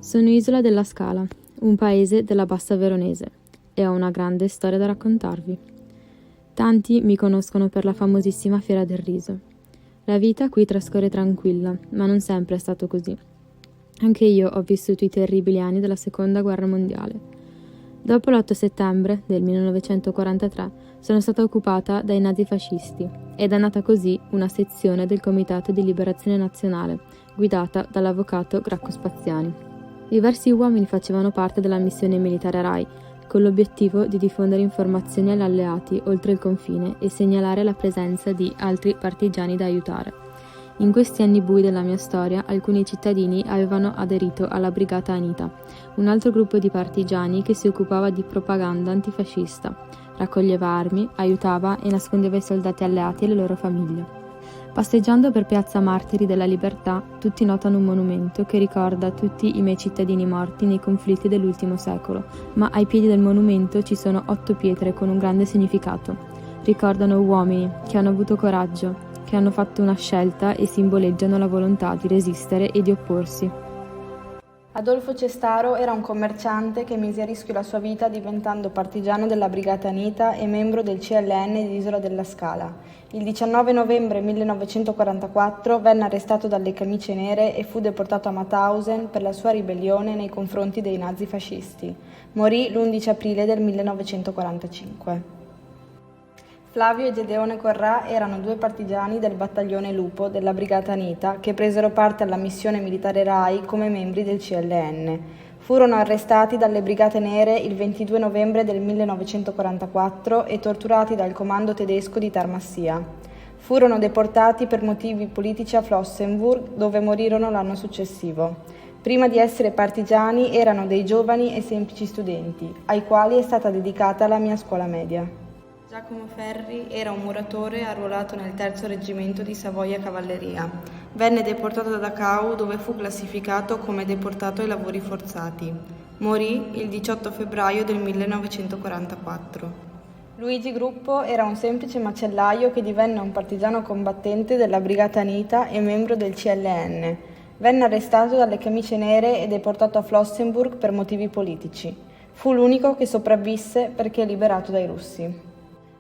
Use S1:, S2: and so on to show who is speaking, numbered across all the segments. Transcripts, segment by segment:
S1: Sono Isola della Scala, un paese della Bassa Veronese, e ho una grande storia da raccontarvi. Tanti mi conoscono per la famosissima Fiera del Riso. La vita qui trascorre tranquilla, ma non sempre è stato così. Anche io ho vissuto i terribili anni della Seconda Guerra Mondiale. Dopo l'8 settembre del 1943 sono stata occupata dai nazifascisti ed è nata così una sezione del Comitato di Liberazione Nazionale, guidata dall'avvocato Gracco Spaziani. Diversi uomini facevano parte della missione militare RAI, con l'obiettivo di diffondere informazioni agli alleati oltre il confine e segnalare la presenza di altri partigiani da aiutare. In questi anni bui della mia storia, alcuni cittadini avevano aderito alla Brigata Anita, un altro gruppo di partigiani che si occupava di propaganda antifascista, raccoglieva armi, aiutava e nascondeva i soldati alleati e le loro famiglie. Passeggiando per Piazza Martiri della Libertà, tutti notano un monumento che ricorda tutti i miei cittadini morti nei conflitti dell'ultimo secolo, ma ai piedi del monumento ci sono 8 pietre con un grande significato. Ricordano uomini che hanno avuto coraggio, che hanno fatto una scelta e simboleggiano la volontà di resistere e di opporsi.
S2: Adolfo Cestaro era un commerciante che mise a rischio la sua vita diventando partigiano della Brigata Anita e membro del CLN di Isola della Scala. Il 19 novembre 1944 venne arrestato dalle Camicie Nere e fu deportato a Mauthausen per la sua ribellione nei confronti dei nazifascisti. Morì l'11 aprile del 1945. Flavio e Gedeone Corrà erano 2 partigiani del battaglione Lupo della Brigata Anita che presero parte alla missione militare RAI come membri del CLN. Furono arrestati dalle Brigate Nere il 22 novembre del 1944 e torturati dal comando tedesco di Tarmassia. Furono deportati per motivi politici a Flossenburg, dove morirono l'anno successivo. Prima di essere partigiani erano dei giovani e semplici studenti, ai quali è stata dedicata la mia scuola media. Giacomo Ferri era un muratore arruolato nel 3° Reggimento di Savoia Cavalleria. Venne deportato da Dachau, dove fu classificato come deportato ai lavori forzati. Morì il 18 febbraio del 1944. Luigi Gruppo era un semplice macellaio che divenne un partigiano combattente della Brigata Anita e membro del CLN. Venne arrestato dalle Camicie Nere e deportato a Flossenburg per motivi politici. Fu l'unico che sopravvisse perché liberato dai russi.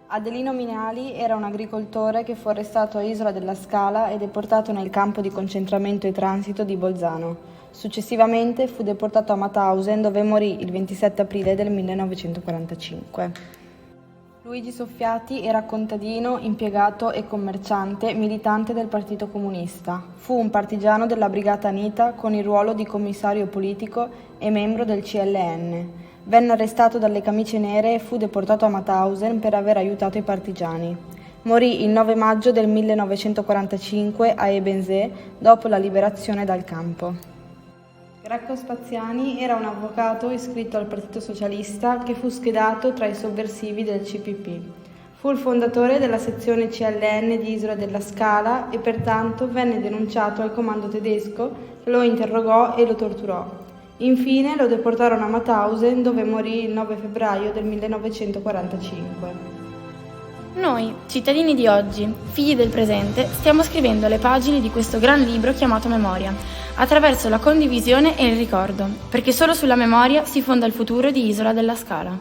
S2: Adelino Minali era un agricoltore che fu arrestato a Isola della Scala e deportato nel campo di concentramento e transito di Bolzano. Successivamente fu deportato a Mauthausen, dove morì il 27 aprile del 1945. Luigi Soffiati era contadino, impiegato e commerciante, militante del Partito Comunista. Fu un partigiano della Brigata Anita con il ruolo di commissario politico e membro del CLN. Venne arrestato dalle Camicie Nere e fu deportato a Mauthausen per aver aiutato i partigiani. Morì il 9 maggio del 1945 a Ebensee dopo la liberazione dal campo. Gracco Spaziani era un avvocato iscritto al Partito Socialista che fu schedato tra i sovversivi del CPP. Fu il fondatore della sezione CLN di Isola della Scala e pertanto venne denunciato al comando tedesco, lo interrogò e lo torturò. Infine lo deportarono a Mauthausen, dove morì il 9 febbraio del 1945.
S3: Noi, cittadini di oggi, figli del presente, stiamo scrivendo le pagine di questo gran libro chiamato Memoria, attraverso la condivisione e il ricordo, perché solo sulla memoria si fonda il futuro di Isola della Scala.